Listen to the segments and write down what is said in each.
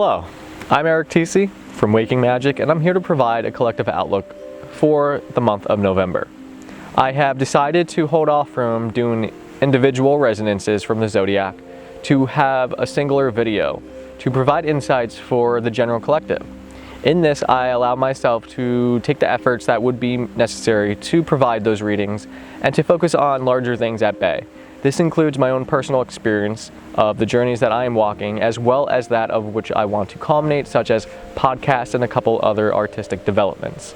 Hello, I'm Eric TC from Waking Magic, and I'm here to provide a collective outlook for the month of November. I have decided to hold off from doing individual resonances from the zodiac to have a singular video to provide insights for the general collective. In this, I allow myself to take the efforts that would be necessary to provide those readings and to focus on larger things at bay. This includes my own personal experience of the journeys that I am walking, as well as that of which I want to culminate, such as podcasts and a couple other artistic developments.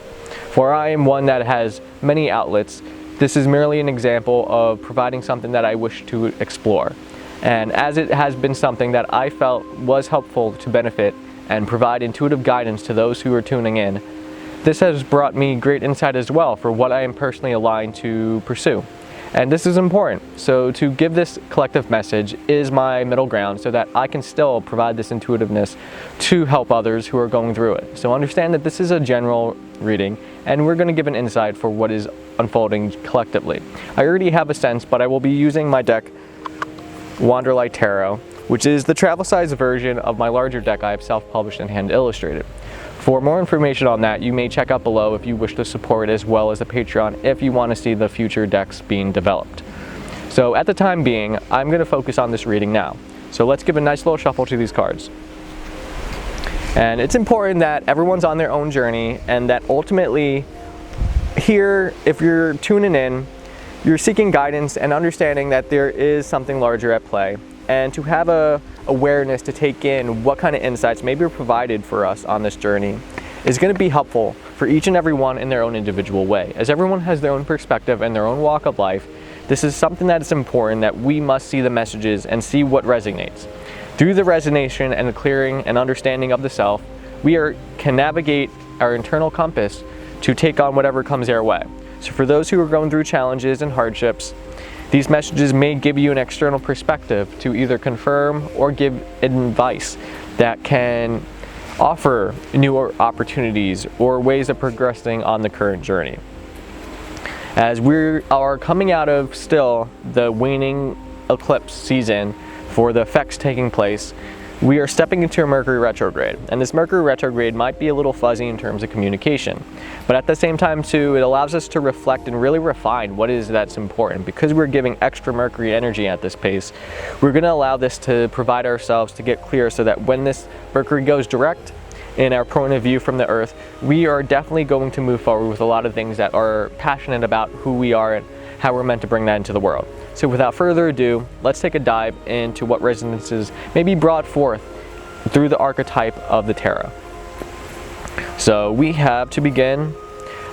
For I am one that has many outlets, this is merely an example of providing something that I wish to explore. And as it has been something that I felt was helpful to benefit and provide intuitive guidance to those who are tuning in, this has brought me great insight as well for what I am personally aligned to pursue. And this is important, so to give this collective message is my middle ground so that I can still provide this intuitiveness to help others who are going through it. So understand that this is a general reading and we're going to give an insight for what is unfolding collectively. I already have a sense, but I will be using my deck Wanderlight Tarot, which is the travel size version of my larger deck I have self-published and hand illustrated. For more information on that, you may check out below if you wish to support, as well as the Patreon if you want to see the future decks being developed. So at the time being, I'm going to focus on this reading now. So let's give a nice little shuffle to these cards. And it's important that everyone's on their own journey, and that ultimately here, if you're tuning in, you're seeking guidance and understanding that there is something larger at play, and to have a awareness to take in what kind of insights may be provided for us on this journey is going to be helpful for each and every one in their own individual way. As everyone has their own perspective and their own walk of life, this is something that is important, that we must see the messages and see what resonates. Through the resonation and the clearing and understanding of the self, we can navigate our internal compass to take on whatever comes our way. So for those who are going through challenges and hardships, these messages may give you an external perspective to either confirm or give advice that can offer newer opportunities or ways of progressing on the current journey. As we are coming out of still the waning eclipse season for the effects taking place, we are stepping into a Mercury retrograde, and this Mercury retrograde might be a little fuzzy in terms of communication, but at the same time too, it allows us to reflect and really refine what is that's important. Because we're giving extra Mercury energy at this pace, we're going to allow this to provide ourselves to get clear, so that when this Mercury goes direct in our point of view from the Earth, we are definitely going to move forward with a lot of things that are passionate about who we are and how we're meant to bring that into the world. So without further ado, let's take a dive into what resonances may be brought forth through the archetype of the tarot. So we have, to begin,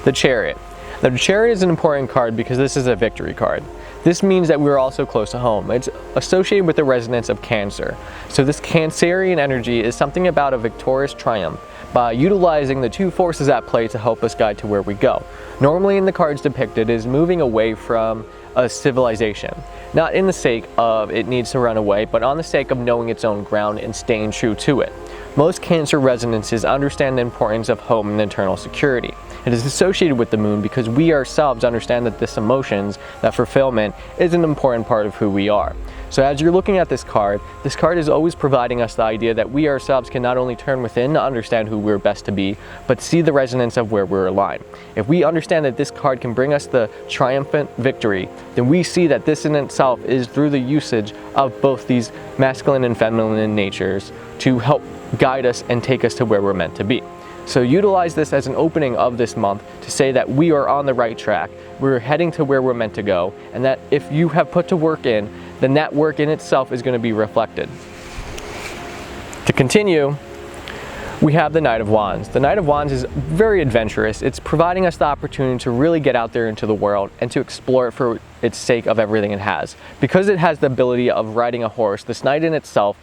the Chariot. Now the Chariot is an important card because this is a victory card. This means that we're also close to home. It's associated with the resonance of Cancer. So this Cancerian energy is something about a victorious triumph by utilizing the two forces at play to help us guide to where we go. Normally in the cards depicted is moving away from a civilization, not in the sake of it needs to run away, but on the sake of knowing its own ground and staying true to it. Most Cancer resonances understand the importance of home and internal security. It is associated with the moon because we ourselves understand that this emotions, that fulfillment, is an important part of who we are. So as you're looking at this card is always providing us the idea that we ourselves can not only turn within to understand who we're best to be, but see the resonance of where we're aligned. If we understand that this card can bring us the triumphant victory, then we see that this in itself is through the usage of both these masculine and feminine natures to help guide us and take us to where we're meant to be. So utilize this as an opening of this month to say that we are on the right track, we're heading to where we're meant to go, and that if you have put to work in, then that work in itself is going to be reflected. To continue, we have the Knight of Wands. The Knight of Wands is very adventurous. It's providing us the opportunity to really get out there into the world and to explore it for its sake of everything it has. Because it has the ability of riding a horse, this knight in itself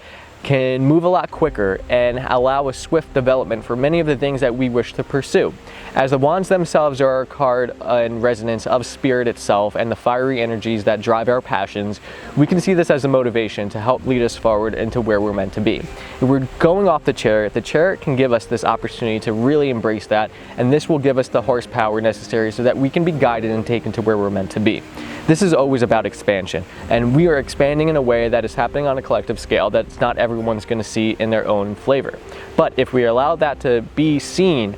can move a lot quicker and allow a swift development for many of the things that we wish to pursue. As the wands themselves are a card in resonance of spirit itself and the fiery energies that drive our passions, we can see this as a motivation to help lead us forward into where we're meant to be. If we're going off the Chariot can give us this opportunity to really embrace that, and this will give us the horsepower necessary so that we can be guided and taken to where we're meant to be. This is always about expansion, and we are expanding in a way that is happening on a collective scale that's not everyone's going to see in their own flavor. But if we allow that to be seen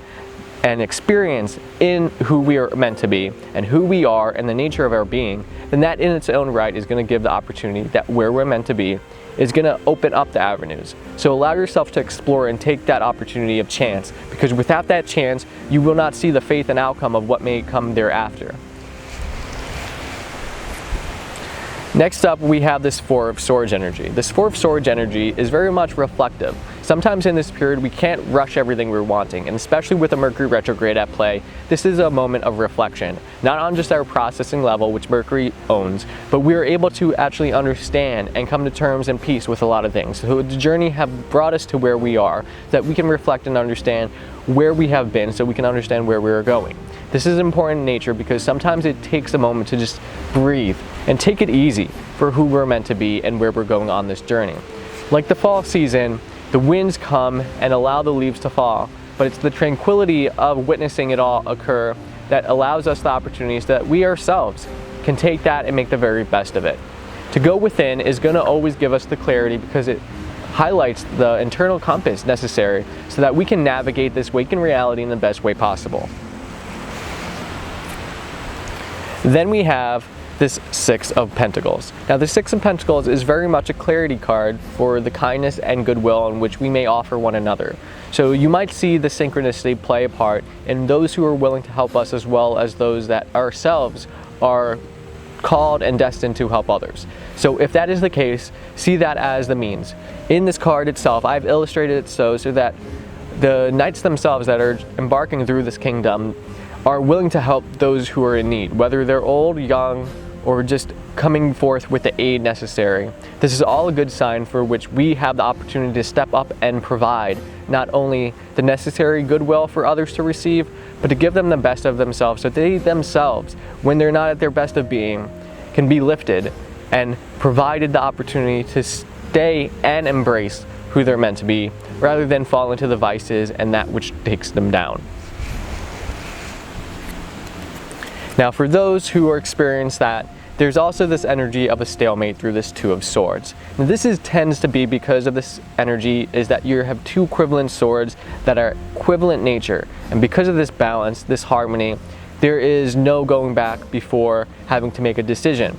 and experienced in who we are meant to be and who we are and the nature of our being, then that in its own right is going to give the opportunity that where we're meant to be is going to open up the avenues. So allow yourself to explore and take that opportunity of chance, because without that chance, you will not see the faith and outcome of what may come thereafter. Next up, we have this Four of Swords energy. This Four of Swords energy is very much reflective. Sometimes in this period, we can't rush everything we're wanting, and especially with a Mercury retrograde at play, this is a moment of reflection, not on just our processing level, which Mercury owns, but we are able to actually understand and come to terms and peace with a lot of things. So the journey have brought us to where we are, that we can reflect and understand where we have been so we can understand where we are going. This is important in nature because sometimes it takes a moment to just breathe and take it easy for who we're meant to be and where we're going on this journey. Like the fall season, the winds come and allow the leaves to fall, but it's the tranquility of witnessing it all occur that allows us the opportunities that we ourselves can take that and make the very best of it. To go within is going to always give us the clarity because it highlights the internal compass necessary so that we can navigate this waking reality in the best way possible. Then we have this Six of Pentacles. Now the Six of Pentacles is very much a clarity card for the kindness and goodwill in which we may offer one another. So you might see the synchronicity play a part in those who are willing to help us as well as those that ourselves are called and destined to help others. So if that is the case, see that as the means. In this card itself, I've illustrated it so that the knights themselves that are embarking through this kingdom are willing to help those who are in need, whether they're old, young, or just coming forth with the aid necessary. This is all a good sign for which we have the opportunity to step up and provide not only the necessary goodwill for others to receive, but to give them the best of themselves so they themselves, when they're not at their best of being, can be lifted and provided the opportunity to stay and embrace who they're meant to be, rather than fall into the vices and that which takes them down. Now for those who are experienced that, there's also this energy of a stalemate through this Two of Swords. Now this tends to be because of this energy is that you have two equivalent swords that are equivalent nature. And because of this balance, this harmony, there is no going back before having to make a decision.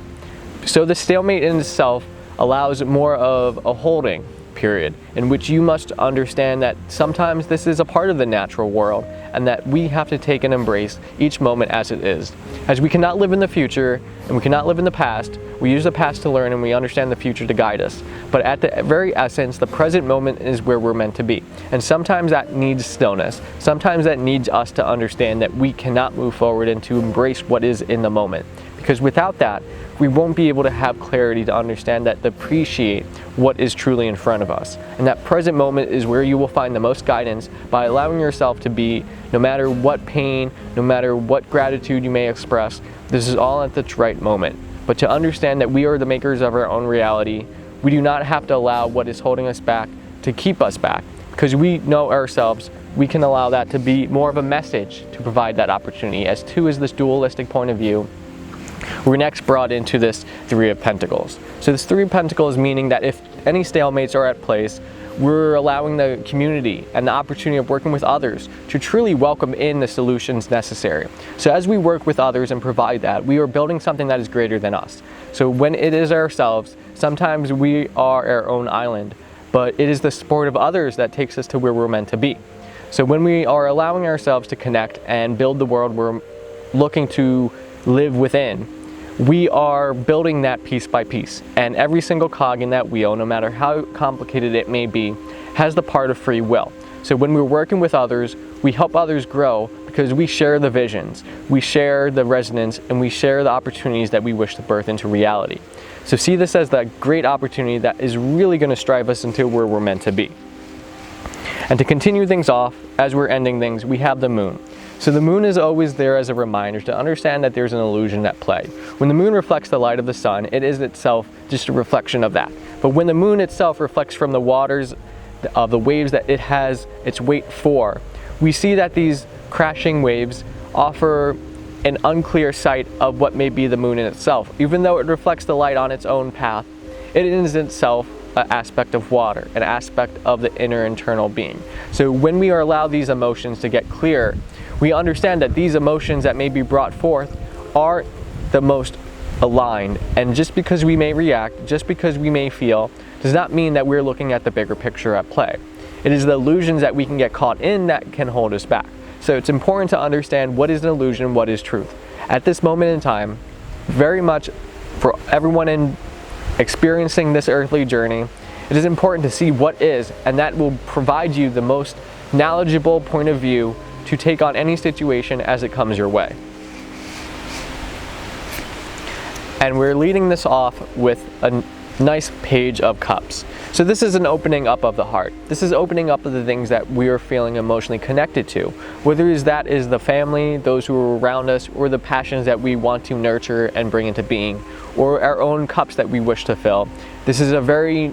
So the stalemate in itself allows more of a holding period in which you must understand that sometimes this is a part of the natural world and that we have to take and embrace each moment as it is. As we cannot live in the future and we cannot live in the past, we use the past to learn and we understand the future to guide us. But at the very essence, the present moment is where we're meant to be. And sometimes that needs stillness. Sometimes that needs us to understand that we cannot move forward and to embrace what is in the moment. Because without that, we won't be able to have clarity to understand that, to appreciate what is truly in front of us. And that present moment is where you will find the most guidance by allowing yourself to be, no matter what pain, no matter what gratitude you may express, this is all at the right moment. But to understand that we are the makers of our own reality, we do not have to allow what is holding us back to keep us back. Because we know ourselves, we can allow that to be more of a message to provide that opportunity. As two is this dualistic point of view, we're next brought into this Three of Pentacles. So this Three of Pentacles meaning that if any stalemates are at place, we're allowing the community and the opportunity of working with others to truly welcome in the solutions necessary. So as we work with others and provide that, we are building something that is greater than us. So when it is ourselves, sometimes we are our own island, but it is the support of others that takes us to where we're meant to be. So when we are allowing ourselves to connect and build the world we're looking to live within, we are building that piece by piece, and every single cog in that wheel, no matter how complicated it may be, has the part of free will. So when we're working with others, we help others grow because we share the visions, we share the resonance, and we share the opportunities that we wish to birth into reality. So see this as that great opportunity that is really going to strive us into where we're meant to be. And to continue things off, as we're ending things, we have the moon. So the moon is always there as a reminder to understand that there's an illusion at play. When the moon reflects the light of the sun, it is itself just a reflection of that. But when the moon itself reflects from the waters of the waves that it has its weight for, we see that these crashing waves offer an unclear sight of what may be the moon in itself. Even though it reflects the light on its own path, it is in itself an aspect of water, an aspect of the inner internal being. So when we are allowed these emotions to get clear, we understand that these emotions that may be brought forth are the most aligned. And just because we may react, just because we may feel, does not mean that we're looking at the bigger picture at play. It is the illusions that we can get caught in that can hold us back. So it's important to understand what is an illusion, what is truth. At this moment in time, very much for everyone in experiencing this earthly journey, it is important to see what is, and that will provide you the most knowledgeable point of view to take on any situation as it comes your way. And we're leading this off with a nice page of cups. So this is an opening up of the heart. This is opening up of the things that we are feeling emotionally connected to, whether that is the family, those who are around us, or the passions that we want to nurture and bring into being, or our own cups that we wish to fill. This is a very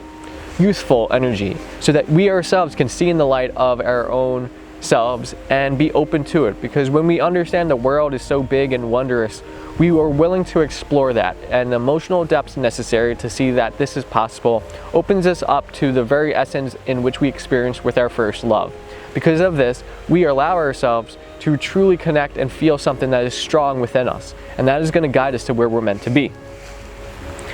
youthful energy, so that we ourselves can see in the light of our own selves and be open to it, because when we understand the world is so big and wondrous, we are willing to explore that, and the emotional depths necessary to see that this is possible opens us up to the very essence in which we experienced with our first love. Because of this, we allow ourselves to truly connect and feel something that is strong within us, and that is going to guide us to where we're meant to be.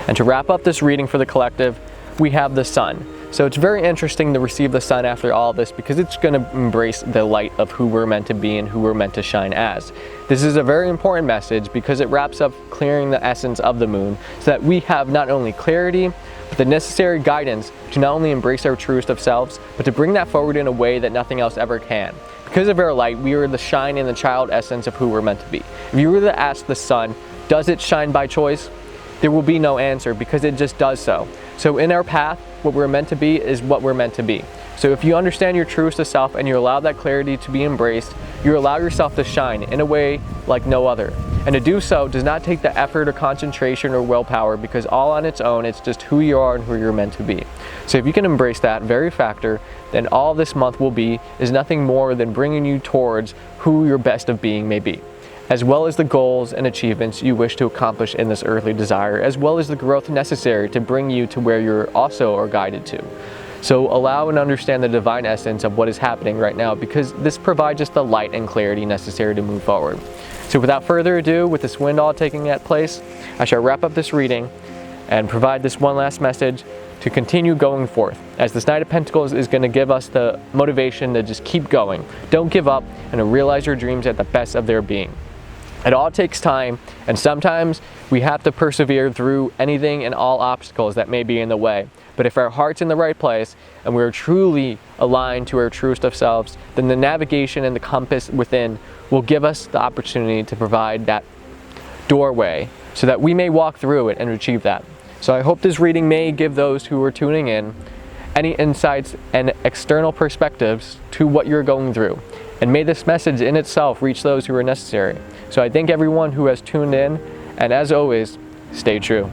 And to wrap up this reading for the collective, we have the sun. So it's very interesting to receive the sun after all this, because it's going to embrace the light of who we're meant to be and who we're meant to shine as. This is a very important message because it wraps up clearing the essence of the moon, so that we have not only clarity, but the necessary guidance to not only embrace our truest of selves, but to bring that forward in a way that nothing else ever can. Because of our light, we are the shine and the child essence of who we're meant to be. If you were to ask the sun, does it shine by choice? There will be no answer, because it just does so. So in our path, what we're meant to be is what we're meant to be. So if you understand your truest of self and you allow that clarity to be embraced, you allow yourself to shine in a way like no other. And to do so does not take the effort or concentration or willpower, because all on its own, it's just who you are and who you're meant to be. So if you can embrace that very factor, then all this month will be is nothing more than bringing you towards who your best of being may be, as well as the goals and achievements you wish to accomplish in this earthly desire, as well as the growth necessary to bring you to where you're also are guided to. So allow and understand the divine essence of what is happening right now, because this provides us the light and clarity necessary to move forward. So without further ado, with this wind all taking that place, I shall wrap up this reading and provide this one last message to continue going forth, as this Knight of Pentacles is going to give us the motivation to just keep going. Don't give up, and to realize your dreams at the best of their being. It all takes time, and sometimes we have to persevere through anything and all obstacles that may be in the way. But if our heart's in the right place and we're truly aligned to our truest of selves, then the navigation and the compass within will give us the opportunity to provide that doorway so that we may walk through it and achieve that. So I hope this reading may give those who are tuning in any insights and external perspectives to what you're going through. And may this message in itself reach those who are necessary. So I thank everyone who has tuned in, and as always, stay true.